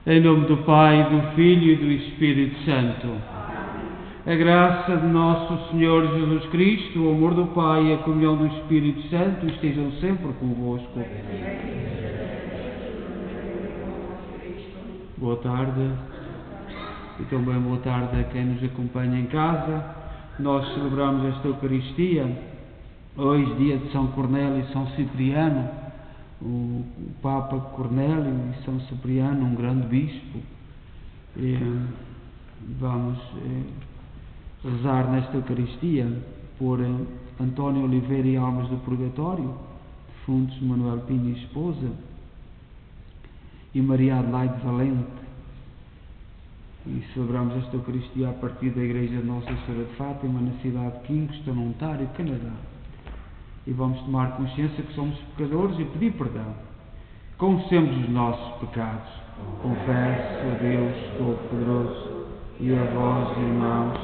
Em nome do Pai, do Filho e do Espírito Santo. A graça de nosso Senhor Jesus Cristo, o amor do Pai e a comunhão do Espírito Santo estejam sempre convosco. Boa tarde e também boa tarde a quem nos acompanha em casa. Nós celebramos esta Eucaristia, hoje dia de São Cornélio e São Cipriano, o Papa Cornélio e São Cipriano, um grande bispo. E vamos rezar nesta Eucaristia por António Oliveira e Almas do Purgatório, defuntos Manuel Pinho e esposa, e Maria Adelaide Valente. E celebramos esta Eucaristia a partir da Igreja de Nossa Senhora de Fátima, na cidade de Kingston, Ontário, Canadá. E vamos tomar consciência que somos pecadores e pedir perdão. Confessemos os nossos pecados. Confesso a Deus Todo-Poderoso e a vós, irmãos,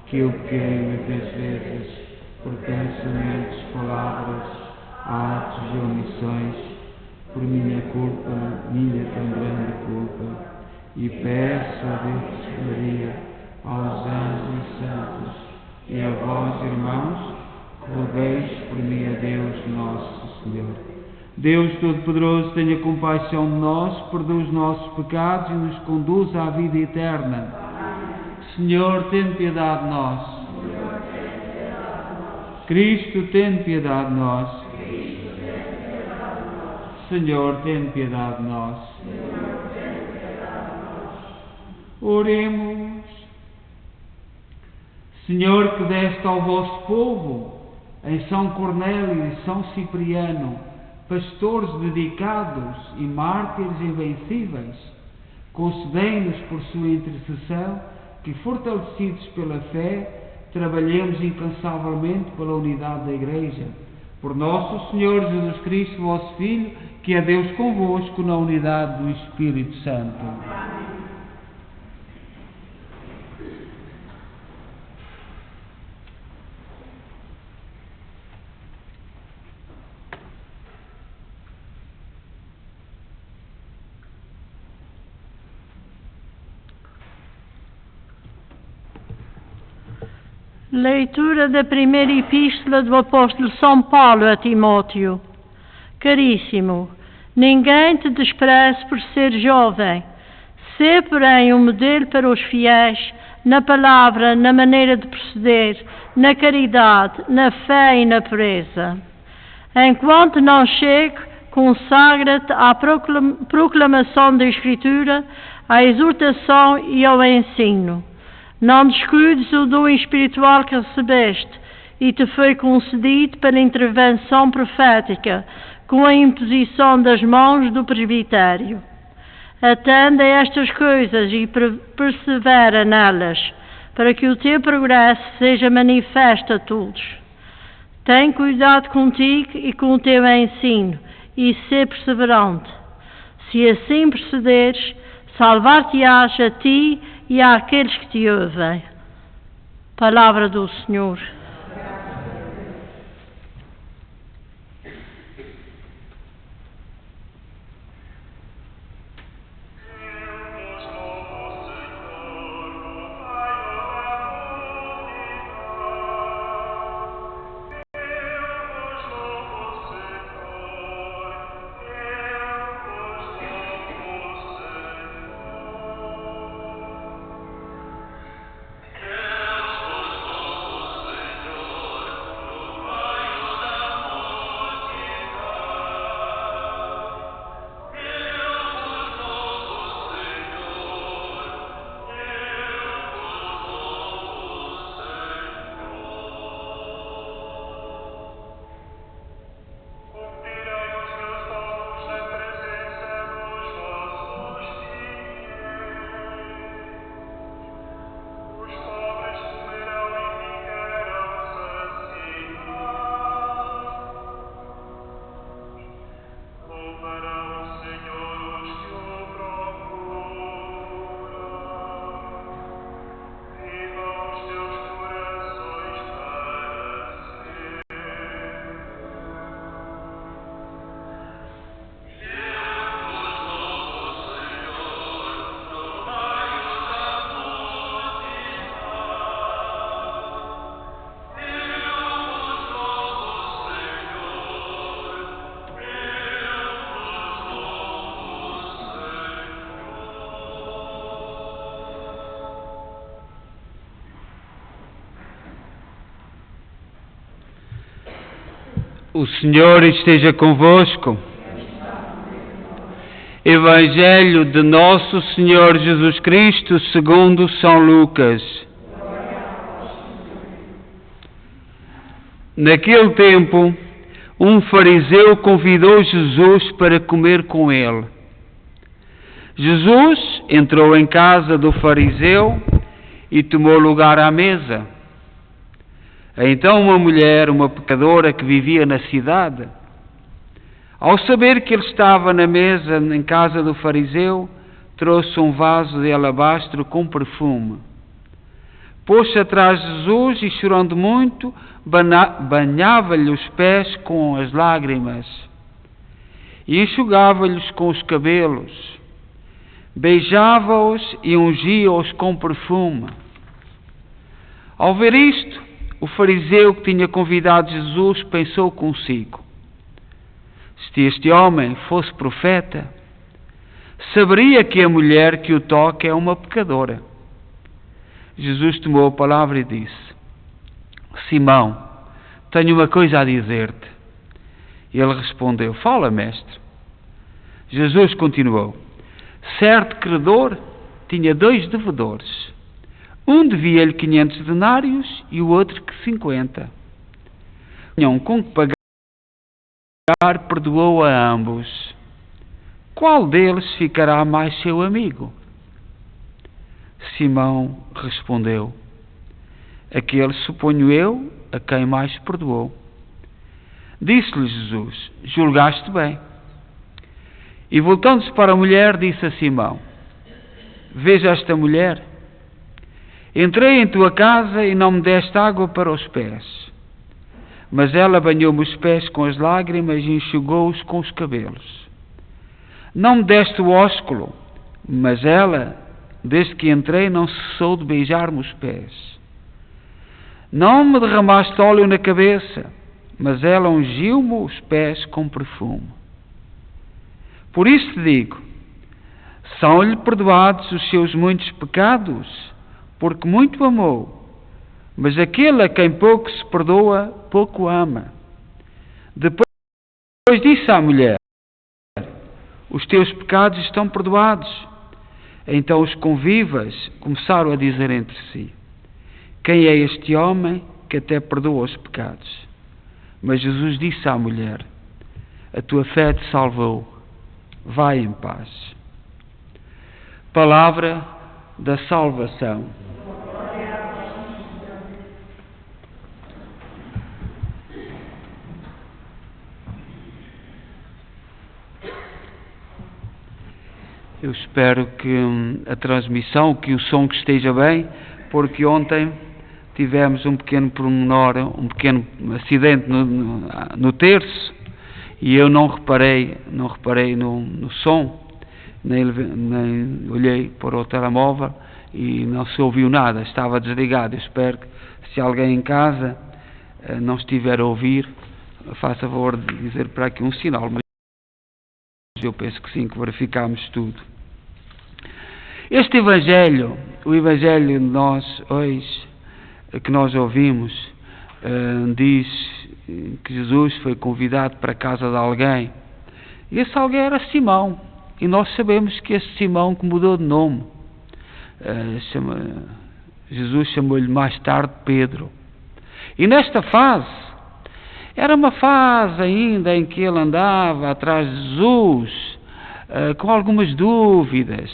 que eu pequei muitas vezes por pensamentos, palavras, atos e omissões, por minha culpa, minha tão grande culpa. E peço a Deus Maria, aos anjos e santos, e a vós, irmãos, rogueis por mim a Deus nosso Senhor. Deus Todo-Poderoso, tenha compaixão de nós, perdoa os nossos pecados e nos conduza à vida eterna. Senhor, tem piedade de nós. Cristo, tem piedade de nós. Senhor, tem piedade de nós. Oremos. Senhor, que deste ao vosso povo, em São Cornélio e São Cipriano, pastores dedicados e mártires invencíveis, concedei-nos por sua intercessão que, fortalecidos pela fé, trabalhemos incansavelmente pela unidade da Igreja. Por nosso Senhor Jesus Cristo, vosso Filho, que é Deus convosco na unidade do Espírito Santo. Leitura da primeira epístola do apóstolo São Paulo a Timóteo. Caríssimo, ninguém te despreze por ser jovem. Sê, porém, um modelo para os fiéis, na palavra, na maneira de proceder, na caridade, na fé e na pureza. Enquanto não chegue, consagra-te à proclamação da Escritura, à exortação e ao ensino. Não descuides o dom espiritual que recebeste e te foi concedido pela intervenção profética, com a imposição das mãos do presbitério. Atende a estas coisas e persevera nelas, para que o teu progresso seja manifesto a todos. Tem cuidado contigo e com o teu ensino, e sê perseverante. Se assim procederes, salvar-te-ás a ti e àqueles que te ouvem. Palavra do Senhor. O Senhor esteja convosco. Evangelho de Nosso Senhor Jesus Cristo segundo São Lucas. Naquele tempo, um fariseu convidou Jesus para comer com ele. Jesus entrou em casa do fariseu e tomou lugar à mesa. Então uma mulher, uma pecadora que vivia na cidade, ao saber que ele estava na mesa em casa do fariseu, trouxe um vaso de alabastro com perfume. Pôs-se atrás de Jesus e, chorando muito, banhava-lhe os pés com as lágrimas e enxugava-lhes com os cabelos. Beijava-os e ungia-os com perfume. Ao ver isto, o fariseu que tinha convidado Jesus pensou consigo: se este homem fosse profeta, saberia que a mulher que o toca é uma pecadora. Jesus tomou a palavra e disse: Simão, tenho uma coisa a dizer-te. E ele respondeu: fala, mestre. Jesus continuou: certo credor tinha 2 devedores. Um devia-lhe 500 denários e o outro 50. Tinham com que pagar, perdoou a ambos. Qual deles ficará mais seu amigo? Simão respondeu: aquele, suponho eu, a quem mais perdoou. Disse-lhe Jesus: julgaste bem. E voltando-se para a mulher, disse a Simão: veja esta mulher. Entrei em tua casa e não me deste água para os pés, mas ela banhou-me os pés com as lágrimas e enxugou-os com os cabelos. Não me deste o ósculo, mas ela, desde que entrei, não cessou de beijar-me os pés. Não me derramaste óleo na cabeça, mas ela ungiu-me os pés com perfume. Por isso te digo, são-lhe perdoados os seus muitos pecados, porque muito amou, mas aquele a quem pouco se perdoa, pouco ama. Depois disse à mulher: os teus pecados estão perdoados. Então os convivas começaram a dizer entre si: quem é este homem que até perdoa os pecados? Mas Jesus disse à mulher: a tua fé te salvou, vai em paz. Palavra da salvação. Eu espero que a transmissão, que o som que esteja bem, porque ontem tivemos um pequeno pormenor, um pequeno acidente no terço, e eu não reparei no som, nem olhei para o telemóvel e não se ouviu nada, estava desligado. Eu espero que, se alguém em casa não estiver a ouvir, faça favor de dizer para aqui um sinal, mas eu penso que sim, que verificámos tudo. Este Evangelho, o Evangelho de nós hoje, que nós ouvimos, diz que Jesus foi convidado para a casa de alguém. E esse alguém era Simão. E nós sabemos que esse Simão que mudou de nome, Jesus chamou-lhe mais tarde Pedro. E nesta fase, era uma fase ainda em que ele andava atrás de Jesus, com algumas dúvidas,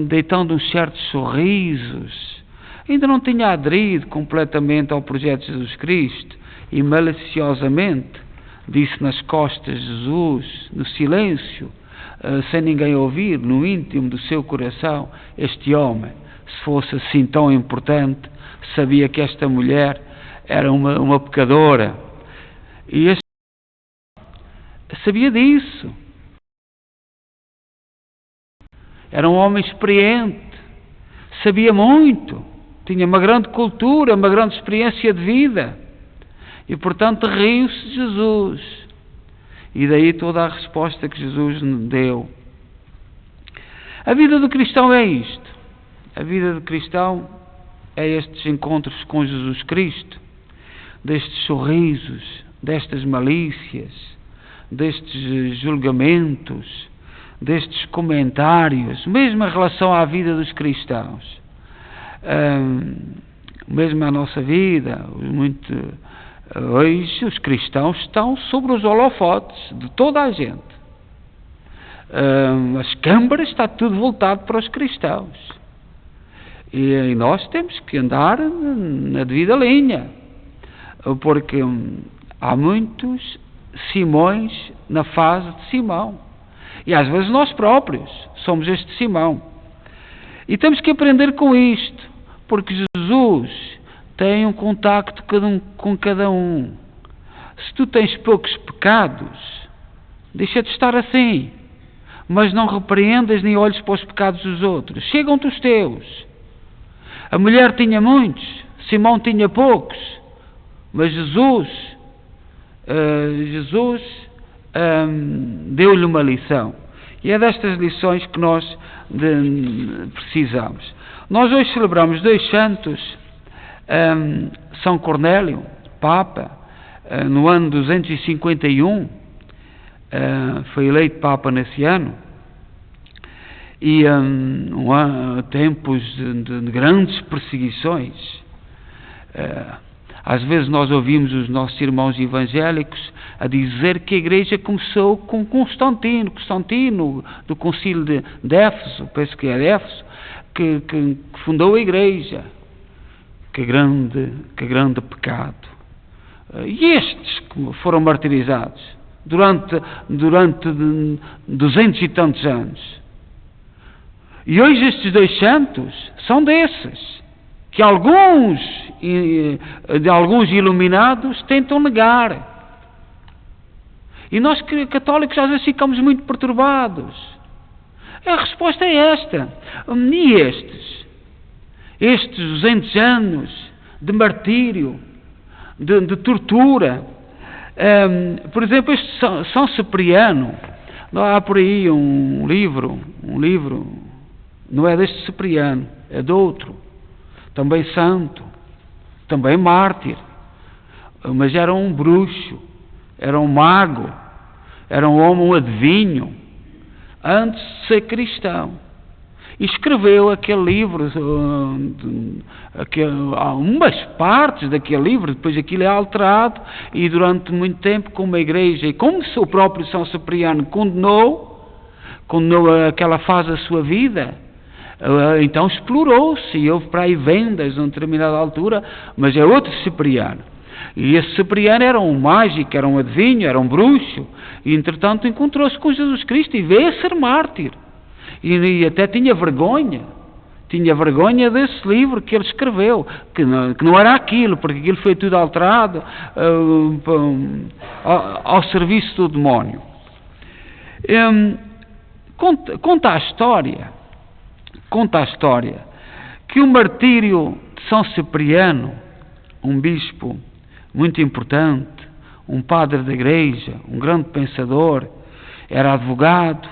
deitando uns certos sorrisos. Ainda não tinha aderido completamente ao projeto de Jesus Cristo e maliciosamente disse nas costas de Jesus, no silêncio, sem ninguém ouvir, no íntimo do seu coração: este homem, se fosse assim tão importante, sabia que esta mulher era uma pecadora. E este sabia disso. Era um homem experiente, sabia muito, tinha uma grande cultura, uma grande experiência de vida. E, portanto, riu-se de Jesus. E daí toda a resposta que Jesus deu. A vida do cristão é isto. A vida do cristão é estes encontros com Jesus Cristo, destes sorrisos, destas malícias, destes julgamentos, destes comentários, mesmo em relação à vida dos cristãos, mesmo a nossa vida. Hoje os cristãos estão sobre os holofotes de toda a gente. As câmaras, está tudo voltado para os cristãos, e nós temos que andar na devida linha, porque há muitos Simões na fase de Simão, e às vezes nós próprios somos este Simão, e temos que aprender com isto, porque Jesus tem um contacto com cada um. Se tu tens poucos pecados, deixa de estar assim, mas não repreendas nem olhes para os pecados dos outros. Chegam-te os teus. A mulher tinha muitos, Simão tinha poucos, mas Jesus deu-lhe uma lição. E é destas lições que nós precisamos. Nós hoje celebramos 2 santos, São Cornélio, Papa, no ano 251, foi eleito Papa nesse ano, e tempos de grandes perseguições. Às vezes nós ouvimos os nossos irmãos evangélicos a dizer que a Igreja começou com Constantino do concílio de Éfeso, penso que é Éfeso, que fundou a Igreja. Que grande pecado. E estes que foram martirizados durante 200 e tantos anos. E hoje estes 2 santos são desses, que alguns iluminados tentam negar. E nós católicos às vezes ficamos muito perturbados. A resposta é esta. E estes 200 anos de martírio, de tortura. Por exemplo, este São Cipriano, há por aí um livro, não é deste Cipriano, é de outro, também santo, também mártir, mas era um bruxo, era um mago, era um homem, um adivinho, antes de ser cristão. E escreveu aquele livro, umas partes daquele livro, depois aquilo é alterado, e durante muito tempo, como a Igreja, e como o próprio São Cipriano condenou aquela fase da sua vida, então explorou-se, e houve para aí vendas a uma determinada altura, mas é outro Cipriano. E esse Cipriano era um mágico, era um adivinho, era um bruxo, e entretanto encontrou-se com Jesus Cristo e veio a ser mártir. E até tinha vergonha desse livro que ele escreveu, que não era aquilo, porque aquilo foi tudo alterado ao serviço do demónio. Conta a história que o martírio de São Cipriano, um bispo muito importante, um padre da Igreja, um grande pensador, era advogado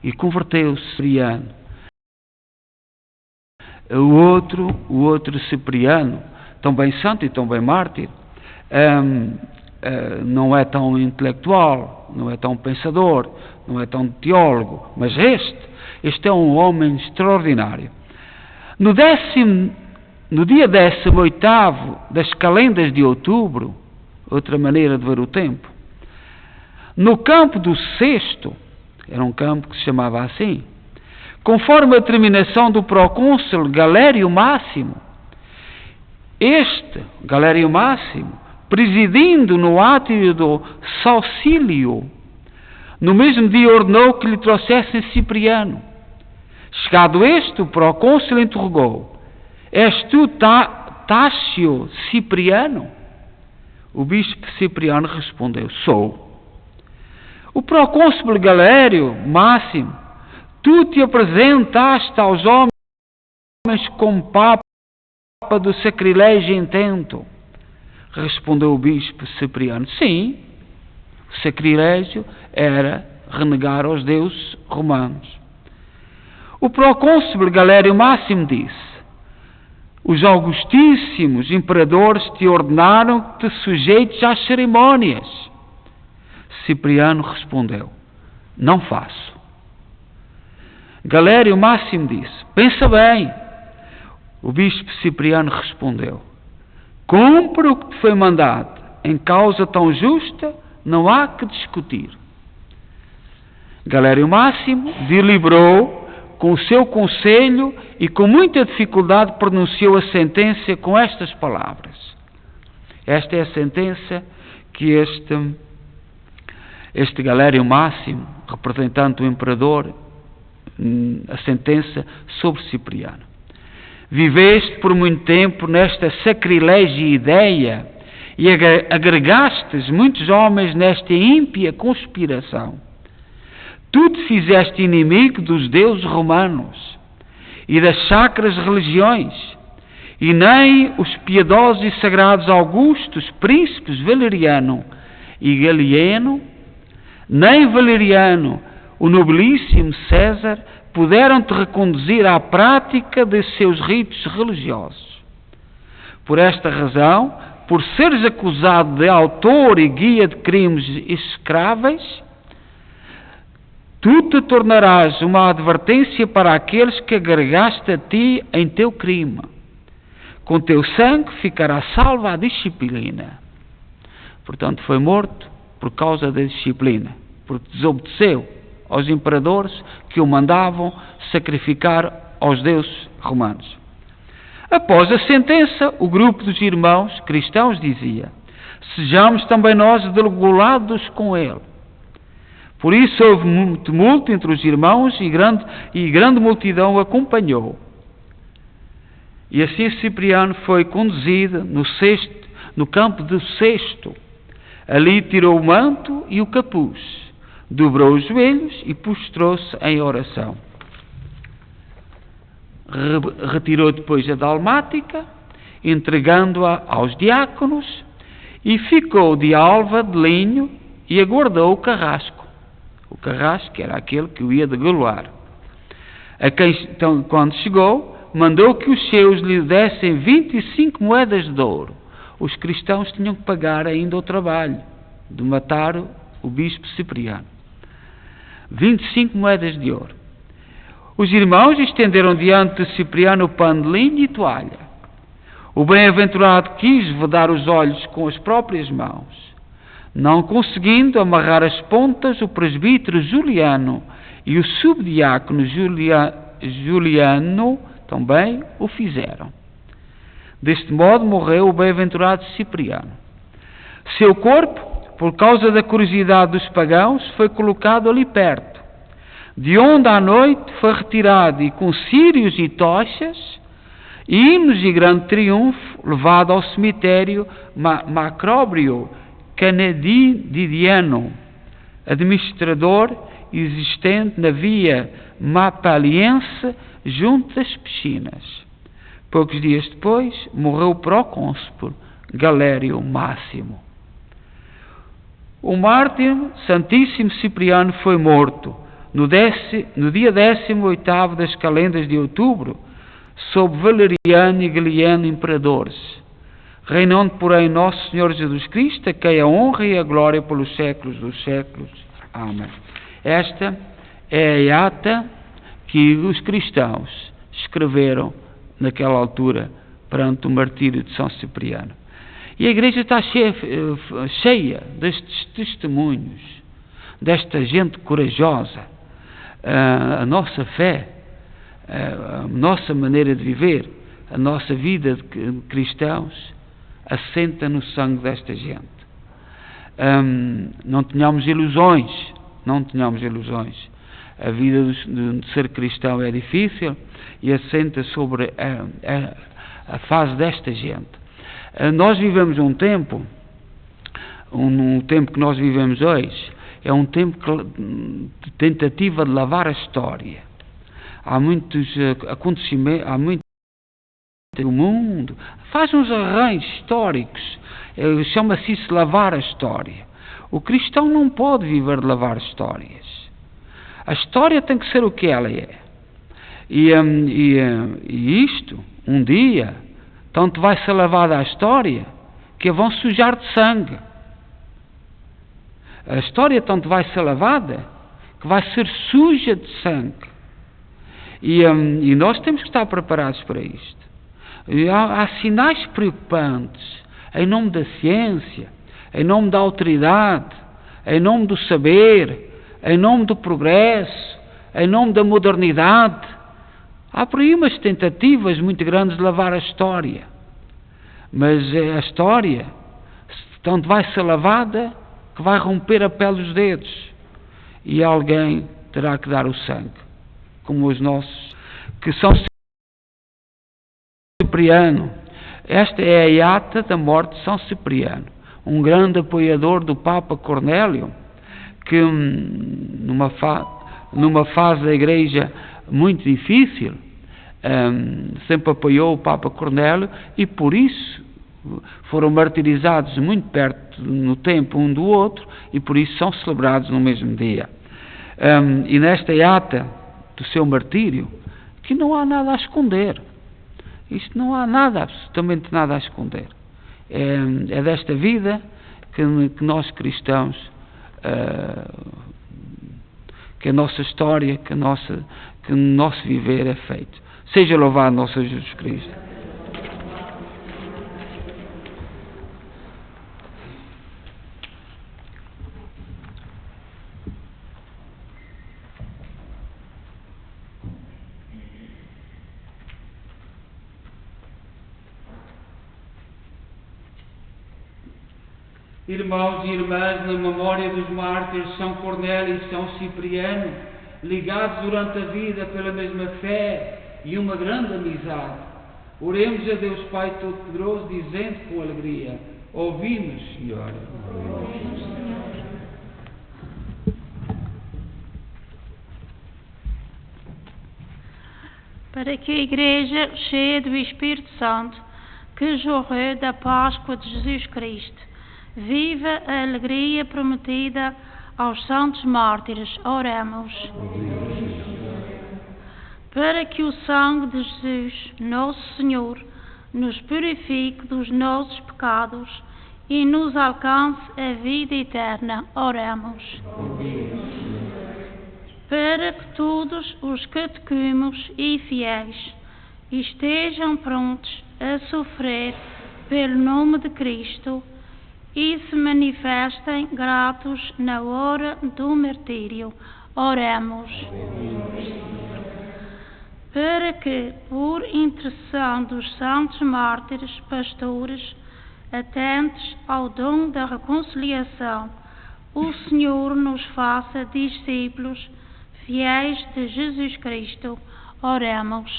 e converteu-se Cipriano. O outro Cipriano, também santo e também mártir, não é tão intelectual, não é tão pensador, não é tão teólogo, mas este é um homem extraordinário. No dia 18º das calendas de outubro, outra maneira de ver o tempo, no campo do Sexto, era um campo que se chamava assim, conforme a terminação do procônsul Galério Máximo, este Galério Máximo, presidindo no átrio do Saucílio, no mesmo dia ordenou que lhe trouxessem Cipriano. Chegado este, o procônsul interrogou: és tu Tácio Cipriano? O bispo Cipriano respondeu: sou. O procônsul Galério Máximo: tu te apresentaste aos homens como papa do sacrilégio intento. Respondeu o bispo Cipriano: sim, o sacrilégio era renegar aos deuses romanos. O procônsul Galério Máximo disse: os augustíssimos imperadores te ordenaram que te sujeites às cerimônias. Cipriano respondeu: não faço. Galério Máximo disse: pensa bem. O bispo Cipriano respondeu: cumpre o que te foi mandado. Em causa tão justa, não há que discutir. Galério Máximo deliberou com o seu conselho e com muita dificuldade pronunciou a sentença com estas palavras. Esta é a sentença que este Galério Máximo, representante do imperador, a sentença sobre Cipriano. Viveste por muito tempo nesta sacrilégia ideia e agregastes muitos homens nesta ímpia conspiração. Tu te fizeste inimigo dos deuses romanos e das sacras religiões, e nem os piedosos e sagrados Augustos, príncipes Valeriano e Galieno, nem Valeriano, o nobilíssimo César, puderam-te reconduzir à prática de seus ritos religiosos. Por esta razão, por seres acusado de autor e guia de crimes execráveis, tu te tornarás uma advertência para aqueles que agregaste a ti em teu crime. Com teu sangue ficará salva a disciplina. Portanto, foi morto por causa da disciplina, porque desobedeceu aos imperadores que o mandavam sacrificar aos deuses romanos. Após a sentença, o grupo dos irmãos cristãos dizia: sejamos também nós degolados com ele. Por isso houve tumulto entre os irmãos e grande multidão o acompanhou. E assim Cipriano foi conduzido no campo do Cesto. Ali tirou o manto e o capuz, dobrou os joelhos e prostrou-se em oração. Retirou depois a dalmática, entregando-a aos diáconos, e ficou de alva de linho e aguardou o carrasco. O carrasco era aquele que o ia degolar. Então, quando chegou, mandou que os seus lhe dessem 25 moedas de ouro. Os cristãos tinham que pagar ainda o trabalho de matar o bispo Cipriano. 25 moedas de ouro. Os irmãos estenderam diante de Cipriano o pano de linho e toalha. O bem-aventurado quis vedar os olhos com as próprias mãos. Não conseguindo amarrar as pontas, o presbítero Juliano e o subdiácono Juliano também o fizeram. Deste modo morreu o bem-aventurado Cipriano. Seu corpo, por causa da curiosidade dos pagãos, foi colocado ali perto, de onde à noite foi retirado e com círios e tochas, hinos e grande triunfo, levado ao cemitério Macróbrio Canedidiano, administrador existente na via Mapaliense, junto das piscinas. Poucos dias depois, morreu o procônsul Galério Máximo. O mártir Santíssimo Cipriano foi morto no dia 18º das calendas de outubro, sob Valeriano e Galieno imperadores, reinando, porém, Nosso Senhor Jesus Cristo, a quem a honra e a glória pelos séculos dos séculos. Amém. Esta é a ata que os cristãos escreveram naquela altura perante o martírio de São Cipriano. E a Igreja está cheia destes testemunhos, desta gente corajosa. A nossa fé, a nossa maneira de viver, a nossa vida de cristãos assenta no sangue desta gente. Não tenhamos ilusões, A vida de ser cristão é difícil e assenta sobre a fase desta gente. Nós vivemos um tempo que nós vivemos hoje, é um tempo de tentativa de lavar a história. Há muitos acontecimentos, há muito o mundo faz uns arranjos históricos, chama-se isso lavar a história. O cristão não pode viver de lavar histórias. A história tem que ser o que ela é. E isto, um dia, tanto vai ser lavada a história, que a vão sujar de sangue. A história tanto vai ser lavada, que vai ser suja de sangue. E nós temos que estar preparados para isto. E há sinais preocupantes, em nome da ciência, em nome da autoridade, em nome do saber, em nome do progresso, em nome da modernidade. Há por aí umas tentativas muito grandes de lavar a história. Mas a história, tanto vai ser lavada, que vai romper a pele dos dedos. E alguém terá que dar o sangue, como os nossos, que são Cipriano. Esta é a ata da morte de São Cipriano, um grande apoiador do Papa Cornélio, que numa fase da Igreja muito difícil, sempre apoiou o Papa Cornélio, e por isso foram martirizados muito perto no tempo um do outro, e por isso são celebrados no mesmo dia. E nesta ata do seu martírio, que não há nada a esconder. Isto não há nada, absolutamente nada a esconder. É desta vida que nós cristãos, que a nossa história, que o nosso viver é feito. Seja louvado nosso Senhor Jesus Cristo. Irmãos e irmãs, na memória dos mártires São Cornélio e São Cipriano, ligados durante a vida pela mesma fé e uma grande amizade, oremos a Deus Pai Todo-Poderoso, dizendo com alegria: ouvi-nos, Senhor. Para que a Igreja, cheia do Espírito Santo, que jorrou da Páscoa de Jesus Cristo, viva a alegria prometida aos santos mártires, oremos. Para que o sangue de Jesus, nosso Senhor, nos purifique dos nossos pecados e nos alcance a vida eterna, oremos. Para que todos os catecúmenos e fiéis estejam prontos a sofrer pelo nome de Cristo e se manifestem gratos na hora do martírio, oremos. Para que, por intercessão dos santos mártires pastores, atentos ao dom da reconciliação, o Senhor nos faça discípulos fiéis de Jesus Cristo, oremos.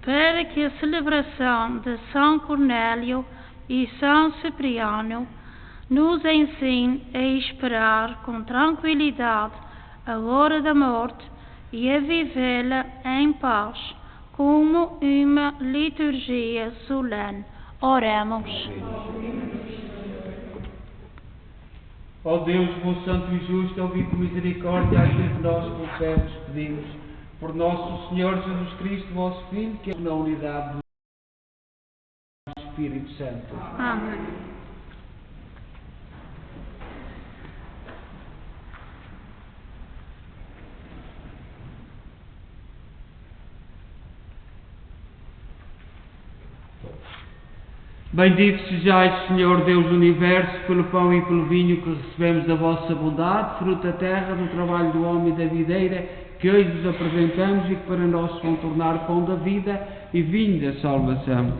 Para que a celebração de São Cornélio e São Cipriano nos ensine a esperar com tranquilidade a hora da morte e a vivê-la em paz, como uma liturgia solene. Oremos. Ó Deus, bom, santo e justo, ouvi com misericórdia aquilo que nós confessamos, pedimos, por nosso Senhor Jesus Cristo, vosso Filho, que é na unidade do Espírito Santo. Amém. Bendito sejais, Senhor Deus do Universo, pelo pão e pelo vinho que recebemos da vossa bondade, fruto da terra, do trabalho do homem e da videira, que hoje vos apresentamos e que para nós se vão tornar pão da vida e vinho da salvação.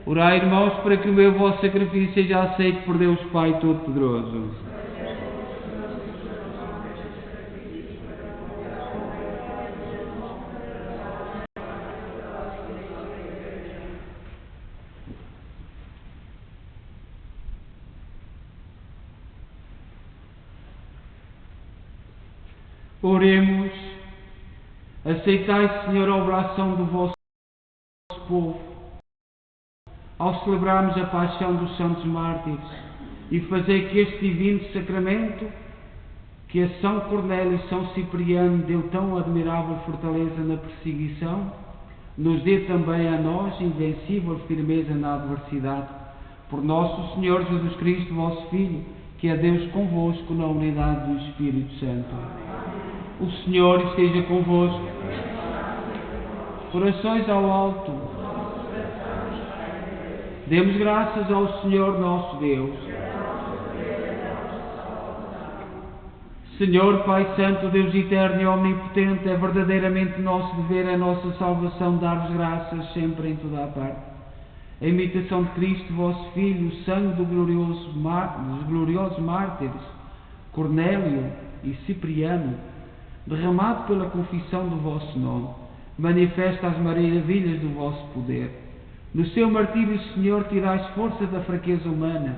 Orai, irmãos, para que o meu vosso sacrifício seja aceito por Deus Pai Todo-Poderoso. Oremos. Aceitai, Senhor, a oração do vosso povo, ao celebrarmos a paixão dos santos mártires, e fazei que este divino sacramento que a São Cornélio e São Cipriano deu tão admirável fortaleza na perseguição, nos dê também a nós invencível firmeza na adversidade. Por nosso Senhor Jesus Cristo, vosso Filho, que é Deus convosco na unidade do Espírito Santo. O Senhor esteja convosco. Corações ao alto. Demos graças ao Senhor nosso Deus. Senhor, Pai Santo, Deus eterno e omnipotente, é verdadeiramente nosso dever, é nossa salvação dar-vos graças sempre em toda a parte. A imitação de Cristo, vosso Filho, o sangue dos gloriosos mártires, Cornélio e Cipriano, derramado pela confissão do vosso nome, manifesta as maravilhas do vosso poder. No seu martírio, Senhor, tirais força da fraqueza humana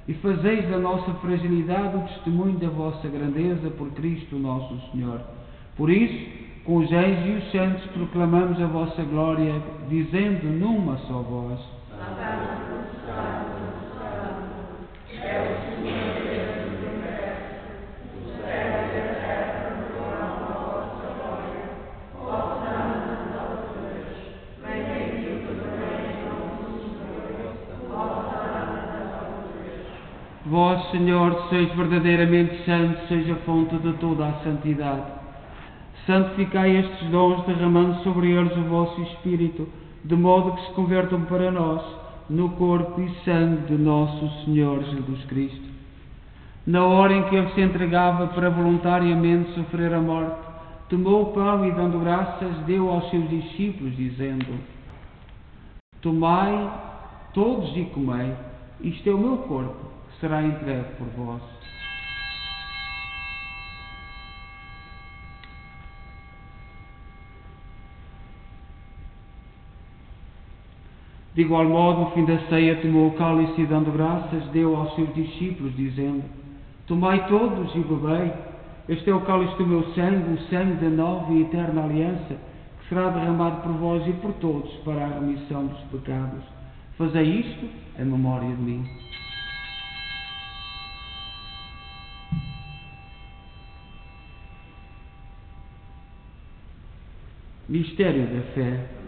e fazeis da nossa fragilidade o testemunho da vossa grandeza por Cristo nosso Senhor. Por isso, com os anjos e os santos proclamamos a vossa glória, dizendo numa só voz: Vós, Senhor, sois verdadeiramente santo, seja a fonte de toda a santidade. Santificai estes dons, derramando sobre eles o vosso Espírito, de modo que se convertam para nós no corpo e sangue de nosso Senhor Jesus Cristo. Na hora em que ele se entregava para voluntariamente sofrer a morte, tomou o pão e, dando graças, deu aos seus discípulos, dizendo: Tomai todos e comei, isto é o meu corpo, que será entregue por vós. De igual modo, no fim da ceia, tomou o cálice e, dando graças, deu aos seus discípulos, dizendo: Tomai todos e bebei, este é o cálice do meu sangue, o sangue da nova e eterna aliança, que será derramado por vós e por todos para a remissão dos pecados. Fazei isto em memória de mim. Mistério da fé.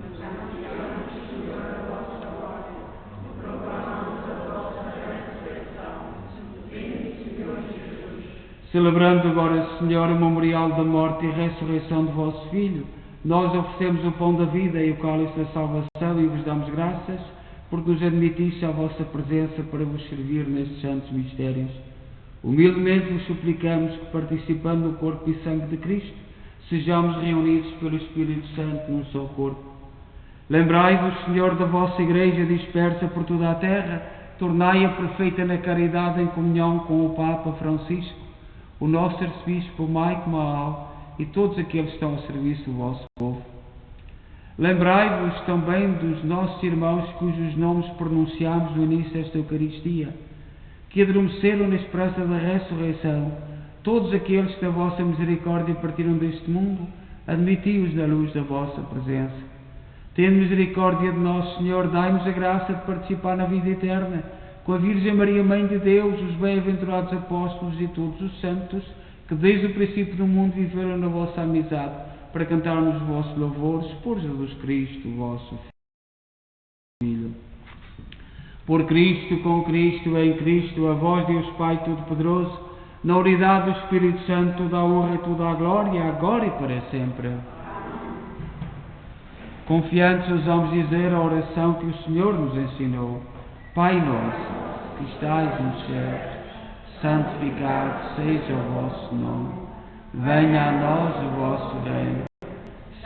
Celebrando agora, Senhor, o memorial da morte e ressurreição de vosso Filho, nós oferecemos o pão da vida e o cálice da salvação e vos damos graças por nos admitisse à vossa presença para vos servir nestes santos mistérios. Humildemente vos suplicamos que, participando no corpo e sangue de Cristo, sejamos reunidos pelo Espírito Santo num só corpo. Lembrai-vos, Senhor, da vossa Igreja dispersa por toda a terra, tornai-a perfeita na caridade em comunhão com o Papa Francisco, o nosso arcebispo Maico Maal e todos aqueles que estão ao serviço do vosso povo. Lembrai-vos também dos nossos irmãos cujos nomes pronunciámos no início desta Eucaristia, que adormeceram na esperança da ressurreição. Todos aqueles que da vossa misericórdia partiram deste mundo, admiti-os na luz da vossa presença. Tende misericórdia de nós, Senhor, dai-nos a graça de participar na vida eterna, com a Virgem Maria, Mãe de Deus, os bem-aventurados apóstolos e todos os santos, que desde o princípio do mundo viveram na vossa amizade, para cantarmos os vossos louvores por Jesus Cristo, o vosso Filho. Por Cristo, com Cristo, em Cristo, a vós, Deus Pai Todo-Poderoso, na unidade do Espírito Santo, toda a honra e toda a glória, agora e para sempre. Confiantes ousamos dizer a oração que o Senhor nos ensinou. Pai nosso, que estais nos céus, santificado seja o vosso nome. Venha a nós o vosso reino.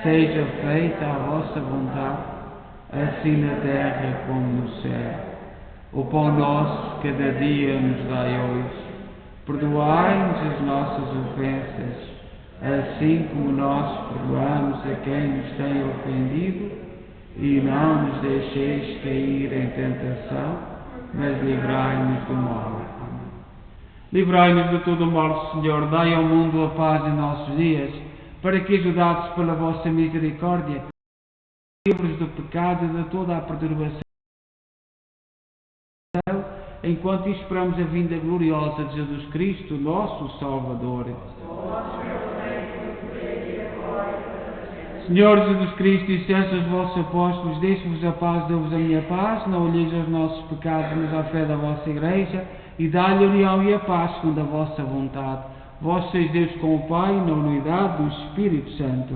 Seja feita a vossa vontade, assim na terra como no céu. O pão nosso cada dia nos dai hoje. Perdoai-nos as nossas ofensas, assim como nós perdoamos a quem nos tem ofendido, e não nos deixeis cair em tentação, mas livrai-nos do mal. Amém. Livrai-nos de todo o mal, Senhor, dai ao mundo a paz em nossos dias, para que, ajudados pela vossa misericórdia, livres do pecado e de toda a perturbação, enquanto esperamos a vinda gloriosa de Jesus Cristo, nosso Salvador. Senhor Jesus Cristo, disseste aos vossos apóstolos: deixo-vos a paz, dou-vos a minha paz, não olheis aos nossos pecados, mas à fé da vossa Igreja, e dá-lhe a união e a paz segundo a vossa vontade. Vós sois Deus com o Pai, na unidade do Espírito Santo.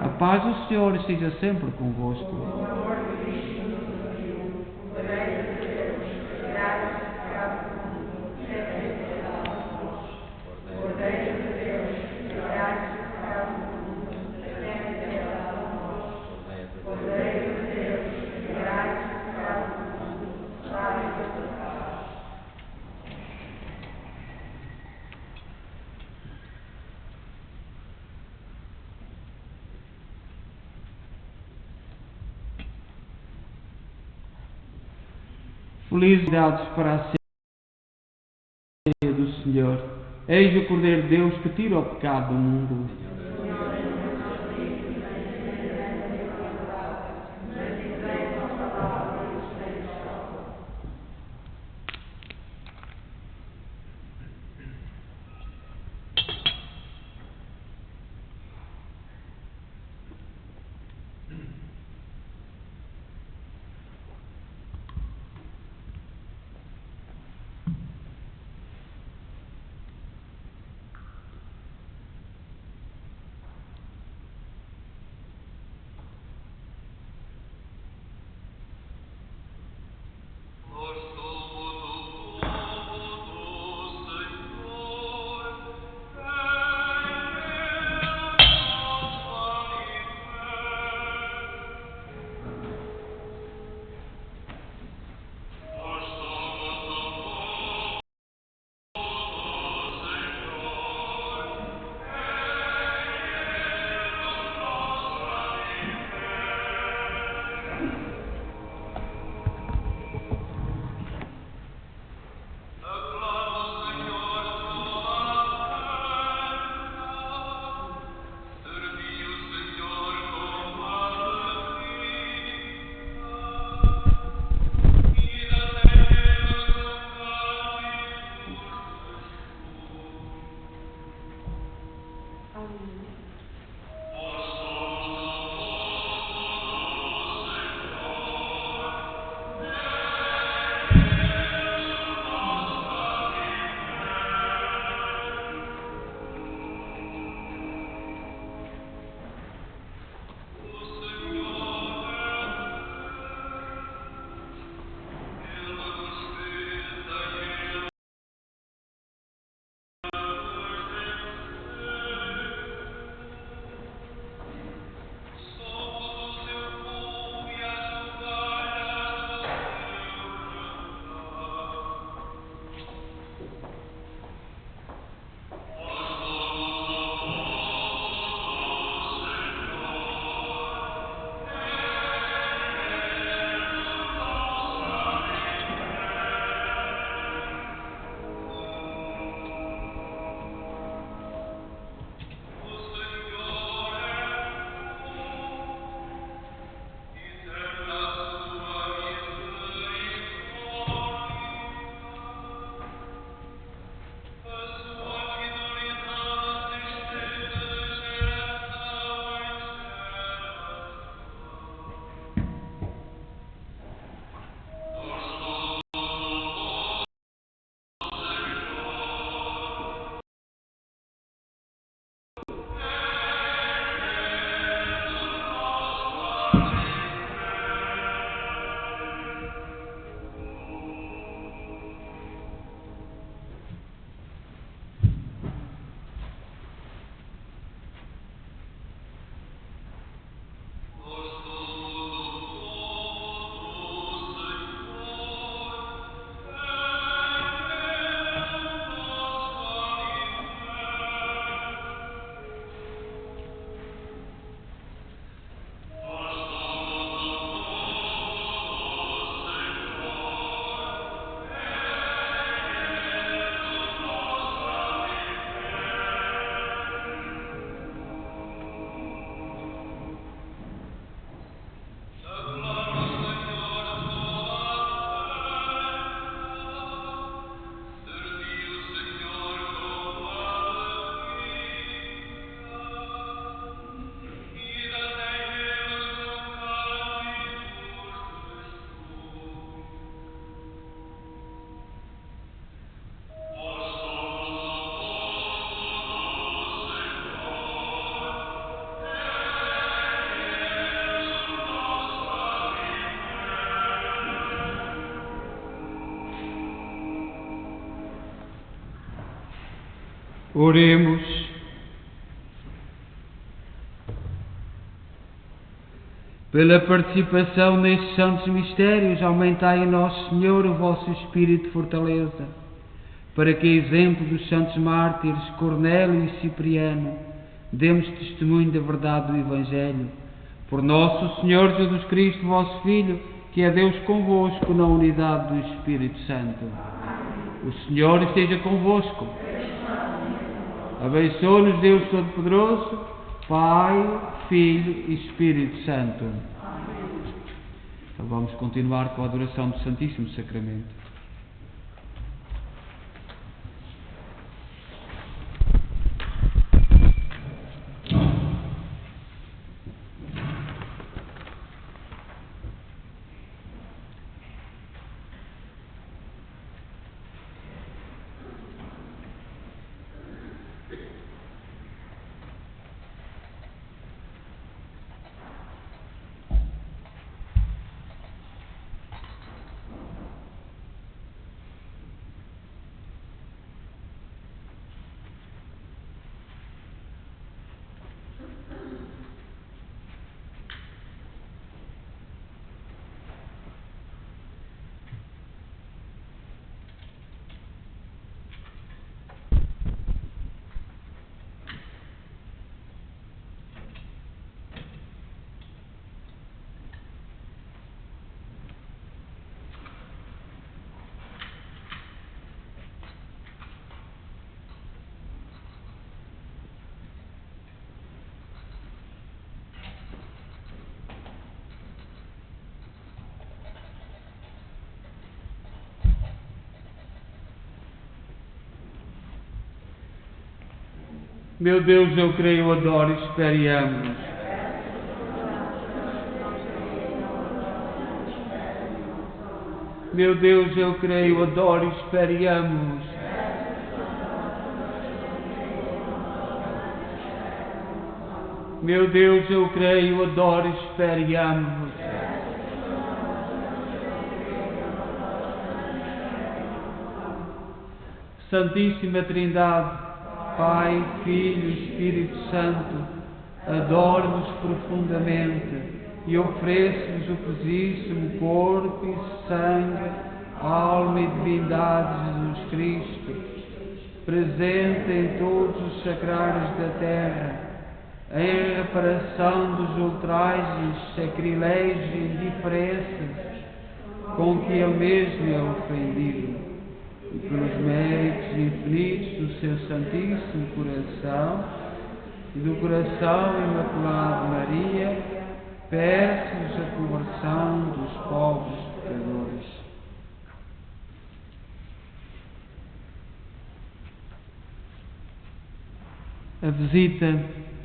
A paz do Senhor esteja sempre convosco. Felicidades para a ceia do Senhor. Eis o Cordeiro de Deus que tira o pecado do mundo. Oremos. Pela participação nestes santos mistérios, aumentai em nosso Senhor o vosso espírito de fortaleza, para que, a exemplo dos santos mártires Cornélio e Cipriano, demos testemunho da verdade do Evangelho. Por nosso Senhor Jesus Cristo, vosso Filho, que é Deus convosco na unidade do Espírito Santo. O Senhor esteja convosco. Abençoe-nos Deus Todo-Poderoso, Pai, Filho e Espírito Santo. Então vamos continuar com a adoração do Santíssimo Sacramento. Meu Deus, eu creio, adoro e espero e amo. Meu Deus, eu creio, adoro e espero e amo. Meu Deus, eu creio, adoro e espero e amo. Santíssima Trindade, Pai, Filho e Espírito Santo, adoro-vos profundamente e ofereço-vos o presíssimo corpo e sangue, alma e divindade de Jesus Cristo, presente em todos os sacrários da terra, em reparação dos ultrajes, sacrilégios e indiferenças com que Ele mesmo é ofendido, e pelos méritos infinitos do seu Santíssimo Coração e do Coração Imaculado de Maria, peço-vos a conversão dos pobres pecadores. A visita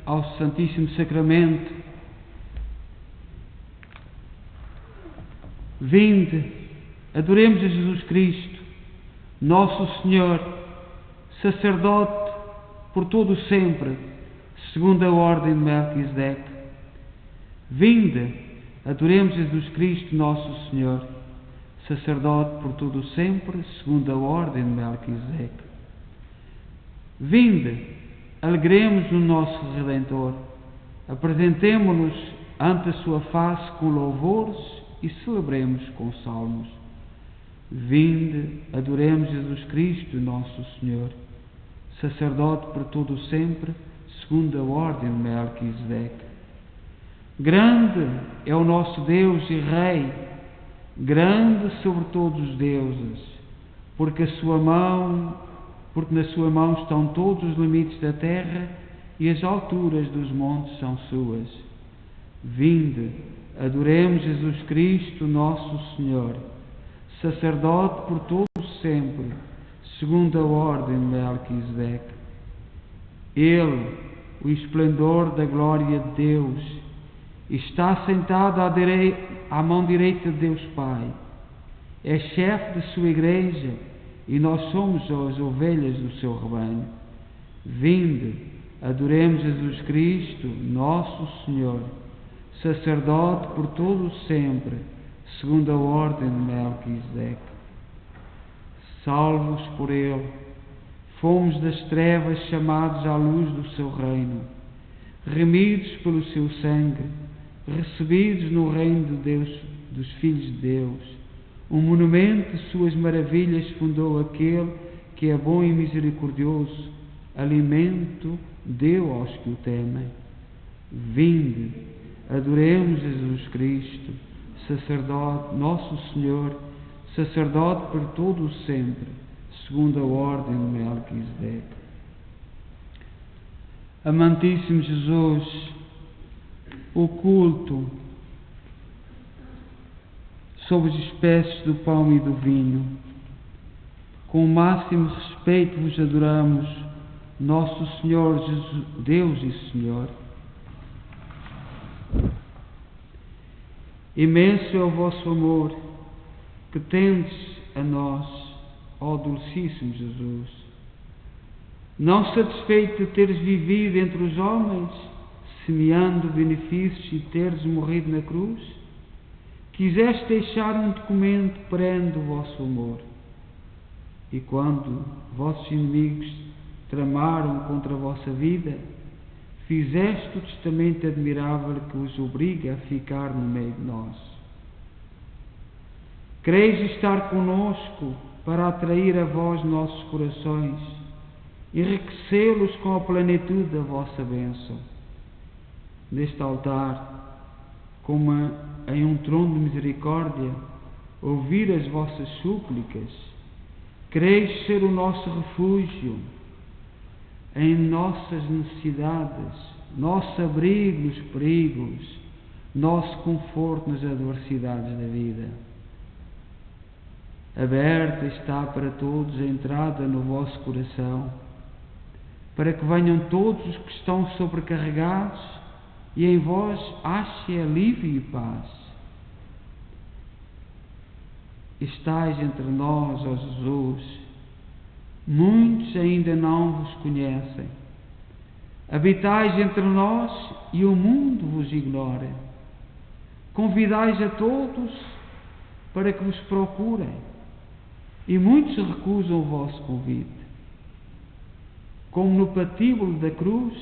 ao Santíssimo Sacramento. Vinde, adoremos a Jesus Cristo, nosso Senhor, sacerdote por todo o sempre, segundo a ordem de Melquisedeque. Vinde, adoremos Jesus Cristo, nosso Senhor, sacerdote por todo o sempre, segundo a ordem de Melquisedeque. Vinde, alegremos no nosso Redentor, apresentemo-nos ante a sua face com louvores e celebremos com salmos. Vinde, adoremos Jesus Cristo, nosso Senhor, sacerdote por todo o sempre, segundo a ordem de Melquisedeque. Grande é o nosso Deus e Rei, grande sobre todos os deuses, porque na sua mão estão todos os limites da terra e as alturas dos montes são suas. Vinde, adoremos Jesus Cristo, nosso Senhor, sacerdote por todo sempre, segundo a ordem de Melquisedeque. Ele, o esplendor da glória de Deus, está sentado à mão direita de Deus Pai. É chefe de sua igreja e nós somos as ovelhas do seu rebanho. Vinde, adoremos Jesus Cristo, nosso Senhor, sacerdote por todo o sempre, segundo a ordem de Melquisedeque. Salvos por Ele, fomos das trevas chamados à luz do seu reino, remidos pelo seu sangue, recebidos no reino de Deus, dos filhos de Deus. Um monumento de suas maravilhas fundou aquele que é bom e misericordioso, alimento deu aos que o temem. Vinde, adoremos Jesus Cristo, sacerdote, nosso Senhor, sacerdote por todo o sempre, segundo a ordem de Melquisedeque. Amantíssimo Jesus, o culto sob as espécies do pão e do vinho, com o máximo respeito vos adoramos, nosso Senhor Jesus, Deus e Senhor. Imenso é o vosso amor que tendes a nós, ó Dulcíssimo Jesus. Não satisfeito de teres vivido entre os homens, semeando benefícios e teres morrido na cruz, quiseste deixar um documento perene do vosso amor. E quando vossos inimigos tramaram contra a vossa vida, fizeste o testamento admirável que os obriga a ficar no meio de nós. Quereis estar conosco para atrair a vós nossos corações, enriquecê-los com a plenitude da vossa bênção. Neste altar, como em um trono de misericórdia, ouvir as vossas súplicas, quereis ser o nosso refúgio em nossas necessidades, nosso abrigo nos perigos, nosso conforto nas adversidades da vida. Aberta está para todos a entrada no vosso coração, para que venham todos os que estão sobrecarregados e em vós achem alívio e paz. Estais entre nós, ó Jesus, muitos ainda não vos conhecem. Habitais entre nós e o mundo vos ignora. Convidais a todos para que vos procurem, e muitos recusam o vosso convite. Como no patíbulo da cruz,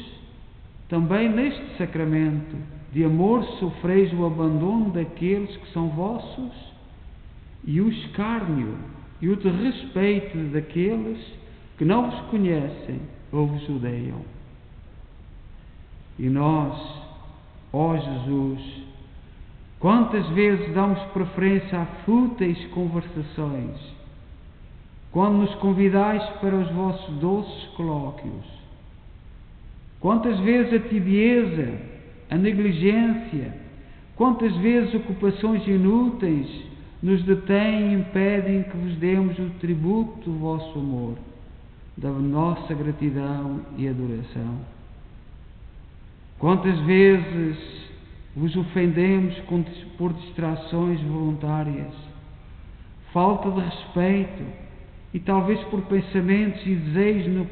também neste sacramento de amor sofreis o abandono daqueles que são vossos e o escárnio e o desrespeito daqueles que não vos conhecem ou vos odeiam. E nós, ó Jesus, quantas vezes damos preferência a fúteis conversações, quando nos convidais para os vossos doces colóquios? Quantas vezes a tibieza, a negligência, quantas vezes ocupações inúteis nos detêm e impedem que vos demos o tributo do vosso amor, da nossa gratidão e adoração. Quantas vezes vos ofendemos por distrações voluntárias, falta de respeito e talvez por pensamentos e desejos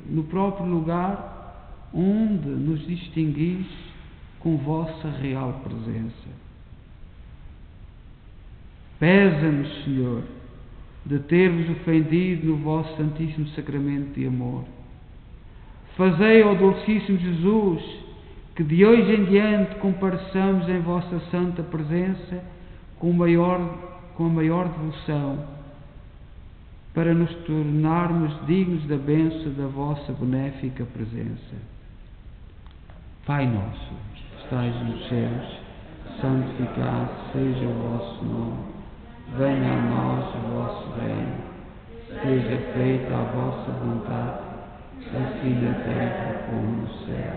no próprio lugar onde nos distinguis com vossa real presença. Pesa-nos, Senhor, de ter-vos ofendido no vosso Santíssimo Sacramento de amor. Fazei, ó Dulcíssimo Jesus, que de hoje em diante compareçamos em vossa santa presença com a maior devoção, para nos tornarmos dignos da bênção da vossa benéfica presença. Pai nosso, que estais nos céus, santificado seja o vosso nome. Venha a nós o vosso reino. Seja feita a vossa vontade, assim na terra como no céu.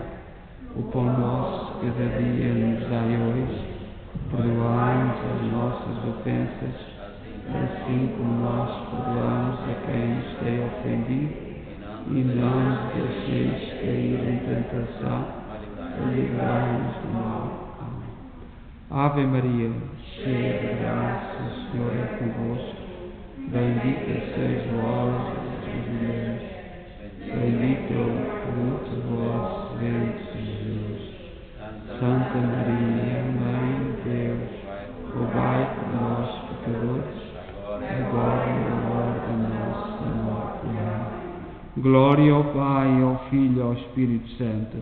O pão nosso de cada dia nos dai hoje. Perdoai-nos as nossas ofensas, assim como nós perdoamos a quem nos tem ofendido, e não nos deixeis cair em tentação, e livrai-nos do mal. Amém. Ave Maria, cheia de graça, o Senhor é convosco. Bendita sois vós entre as mulheres, bendito é o fruto do vosso ventre, Jesus. Santa Maria, Mãe de Deus, rogai por nós, pecadores, agora e na hora da nossa morte. Amém. Glória ao Pai, ao Filho e ao Espírito Santo.